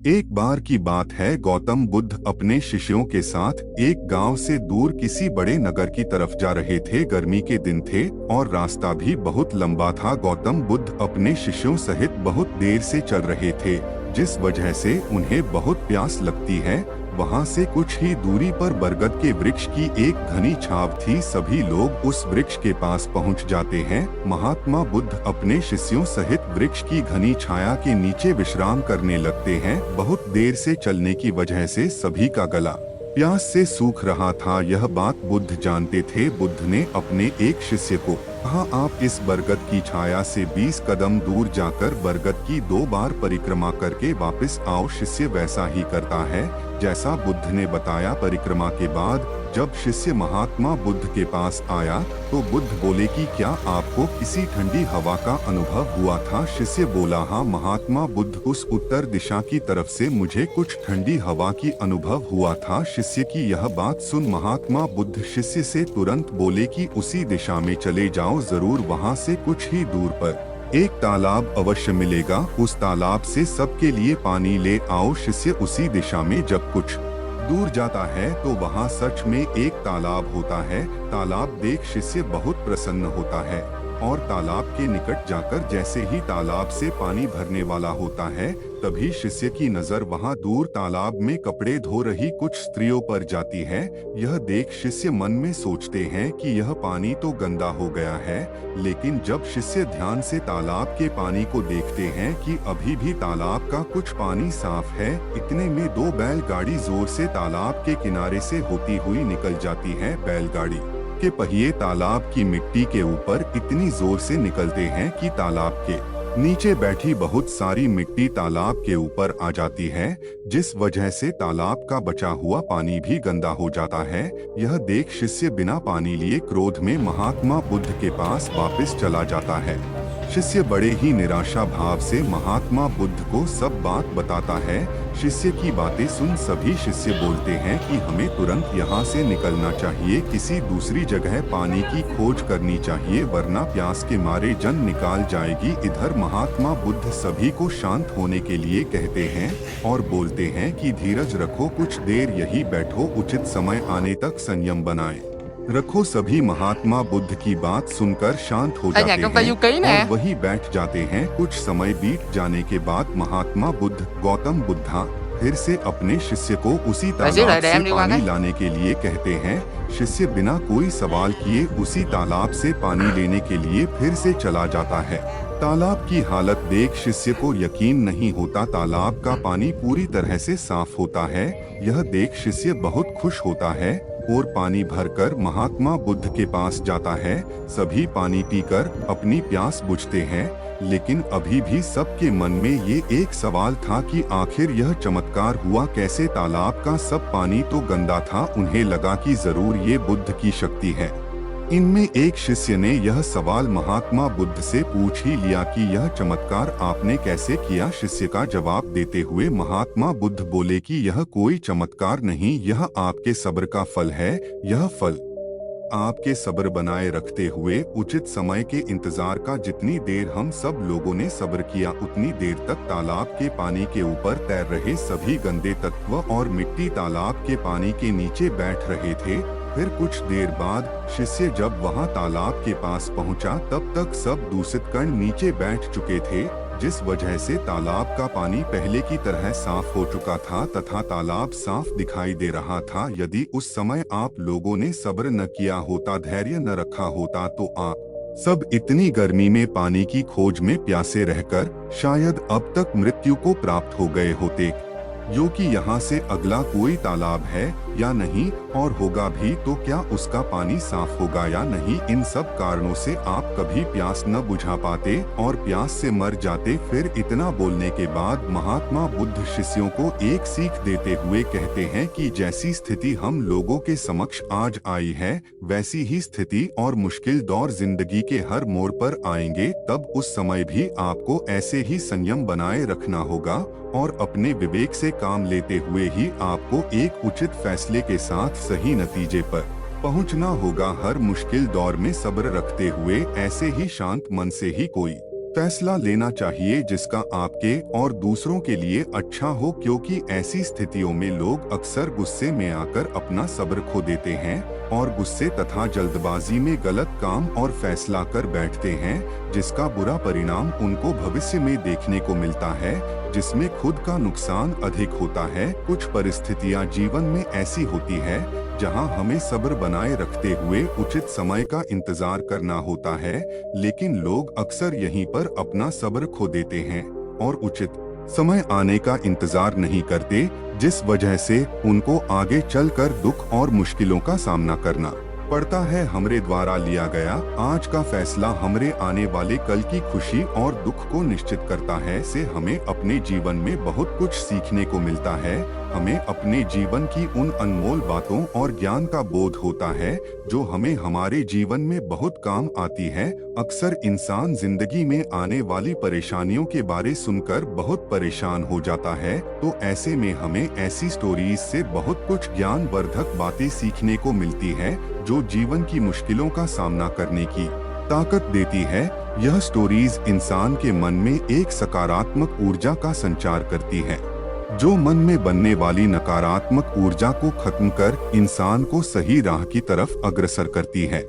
एक बार की बात है, गौतम बुद्ध अपने शिष्यों के साथ एक गांव से दूर किसी बड़े नगर की तरफ जा रहे थे। गर्मी के दिन थे और रास्ता भी बहुत लंबा था। गौतम बुद्ध अपने शिष्यों सहित बहुत देर से चल रहे थे, जिस वजह से उन्हें बहुत प्यास लगती है। वहां से कुछ ही दूरी पर बरगद के वृक्ष की एक घनी छाव थी। सभी लोग उस वृक्ष के पास पहुंच जाते हैं। महात्मा बुद्ध अपने शिष्यों सहित वृक्ष की घनी छाया के नीचे विश्राम करने लगते हैं। बहुत देर से चलने की वजह से सभी का गला प्यास से सूख रहा था। यह बात बुद्ध जानते थे। बुद्ध ने अपने एक शिष्य को कहा, आप इस बरगद की छाया से 20 कदम दूर जाकर बरगद की 2 बार परिक्रमा करके वापस आओ। शिष्य वैसा ही करता है जैसा बुद्ध ने बताया। परिक्रमा के बाद जब शिष्य महात्मा बुद्ध के पास आया तो बुद्ध बोले कि क्या आपको किसी ठंडी हवा का अनुभव हुआ था? शिष्य बोला, हाँ महात्मा बुद्ध, उस उत्तर दिशा की तरफ से मुझे कुछ ठंडी हवा की अनुभव हुआ था। शिष्य की यह बात सुन महात्मा बुद्ध शिष्य से तुरंत बोले कि उसी दिशा में चले जाओ, जरूर वहाँ से कुछ ही दूर पर एक तालाब अवश्य मिलेगा। उस तालाब से सबके लिए पानी ले आओ। शिष्य उसी दिशा में जब कुछ दूर जाता है तो वहाँ सच में एक तालाब होता है। तालाब देख शिष्य बहुत प्रसन्न होता है और तालाब के निकट जाकर जैसे ही तालाब से पानी भरने वाला होता है, तभी शिष्य की नजर वहां दूर तालाब में कपड़े धो रही कुछ स्त्रियों पर जाती है। यह देख शिष्य मन में सोचते हैं कि यह पानी तो गंदा हो गया है, लेकिन जब शिष्य ध्यान से तालाब के पानी को देखते हैं कि अभी भी तालाब का कुछ पानी साफ है, इतने में 2 बैलगाड़ी जोर से तालाब के किनारे से होती हुई निकल जाती है। बैलगाड़ी के पहिए तालाब की मिट्टी के ऊपर इतनी जोर से निकलते हैं कि तालाब के नीचे बैठी बहुत सारी मिट्टी तालाब के ऊपर आ जाती है, जिस वजह से तालाब का बचा हुआ पानी भी गंदा हो जाता है। यह देख शिष्य बिना पानी लिए क्रोध में महात्मा बुद्ध के पास वापस चला जाता है। शिष्य बड़े ही निराशा भाव से महात्मा बुद्ध को सब बात बताता है। शिष्य की बातें सुन सभी शिष्य बोलते हैं कि हमें तुरंत यहाँ से निकलना चाहिए, किसी दूसरी जगह पानी की खोज करनी चाहिए, वरना प्यास के मारे जान निकाल जाएगी। इधर महात्मा बुद्ध सभी को शांत होने के लिए कहते हैं और बोलते हैं कि धीरज रखो, कुछ देर यही बैठो, उचित समय आने तक संयम बनाए रखो। सभी महात्मा बुद्ध की बात सुनकर शांत हो जाते हैं और वही बैठ जाते हैं। कुछ समय बीत जाने के बाद महात्मा बुद्ध गौतम बुद्धा फिर से अपने शिष्य को उसी तालाब से पानी लाने के लिए कहते हैं। शिष्य बिना कोई सवाल किए उसी तालाब से पानी लेने के लिए फिर से चला जाता है। तालाब की हालत देख शिष्य को यकीन नहीं होता। तालाब का पानी पूरी तरह से साफ होता है। यह देख शिष्य बहुत खुश होता है और पानी भरकर महात्मा बुद्ध के पास जाता है। सभी पानी पीकर अपनी प्यास बुझते हैं, लेकिन अभी भी सबके मन में ये एक सवाल था कि आखिर यह चमत्कार हुआ कैसे? तालाब का सब पानी तो गंदा था। उन्हें लगा कि जरूर ये बुद्ध की शक्ति है। इनमें एक शिष्य ने यह सवाल महात्मा बुद्ध से पूछ ही लिया कि यह चमत्कार आपने कैसे किया? शिष्य का जवाब देते हुए महात्मा बुद्ध बोले कि यह कोई चमत्कार नहीं, यह आपके सब्र का फल है। यह फल आपके सब्र बनाए रखते हुए उचित समय के इंतजार का। जितनी देर हम सब लोगों ने सब्र किया, उतनी देर तक तालाब के पानी के ऊपर तैर रहे सभी गंदे तत्व और मिट्टी तालाब के पानी के नीचे बैठ रहे थे। फिर कुछ देर बाद शिष्य जब वहां तालाब के पास पहुंचा, तब तक सब दूषित कण नीचे बैठ चुके थे, जिस वजह से तालाब का पानी पहले की तरह साफ हो चुका था तथा तालाब साफ दिखाई दे रहा था। यदि उस समय आप लोगों ने सब्र न किया होता, धैर्य न रखा होता, तो आप सब इतनी गर्मी में पानी की खोज में प्यासे रहकर शायद अब तक मृत्यु को प्राप्त हो गए होते। जो कि यहाँ से अगला कोई तालाब है या नहीं, और होगा भी तो क्या उसका पानी साफ होगा या नहीं? इन सब कारणों से आप कभी प्यास न बुझा पाते और प्यास से मर जाते। फिर इतना बोलने के बाद महात्मा बुद्ध शिष्यों को एक सीख देते हुए कहते हैं कि जैसी स्थिति हम लोगों के समक्ष आज आई है, वैसी ही स्थिति और मुश्किल दौर जिंदगी के हर मोड़ पर आएंगे। तब उस समय भी आपको ऐसे ही संयम बनाए रखना होगा और अपने विवेक से काम लेते हुए ही आपको एक उचित फैसले के साथ सही नतीजे पर पहुंचना होगा। हर मुश्किल दौर में सब्र रखते हुए ऐसे ही शांत मन से ही कोई फैसला लेना चाहिए जिसका आपके और दूसरों के लिए अच्छा हो, क्योंकि ऐसी स्थितियों में लोग अक्सर गुस्से में आकर अपना सब्र खो देते हैं और गुस्से तथा जल्दबाजी में गलत काम और फैसला कर बैठते हैं, जिसका बुरा परिणाम उनको भविष्य में देखने को मिलता है, जिसमें खुद का नुकसान अधिक होता है। कुछ परिस्थितियां जीवन में ऐसी होती है जहां हमें सब्र बनाए रखते हुए उचित समय का इंतजार करना होता है, लेकिन लोग अक्सर यहीं पर अपना सब्र खो देते हैं और उचित समय आने का इंतजार नहीं करते, जिस वजह से उनको आगे चलकर दुख और मुश्किलों का सामना करना पड़ता है। हमरे द्वारा लिया गया आज का फैसला हमरे आने वाले कल की खुशी और दुख को निश्चित करता है। से हमें अपने जीवन में बहुत कुछ सीखने को मिलता है। हमें अपने जीवन की उन अनमोल बातों और ज्ञान का बोध होता है जो हमें हमारे जीवन में बहुत काम आती है। अक्सर इंसान जिंदगी में आने वाली परेशानियों के बारे सुनकर बहुत परेशान हो जाता है, तो ऐसे में हमें ऐसी स्टोरीज से बहुत कुछ ज्ञानवर्धक बातें सीखने को मिलती है जो जीवन की मुश्किलों का सामना करने की ताकत देती है। यह स्टोरीज इंसान के मन में एक सकारात्मक ऊर्जा का संचार करती है, जो मन में बनने वाली नकारात्मक ऊर्जा को खत्म कर इंसान को सही राह की तरफ अग्रसर करती है।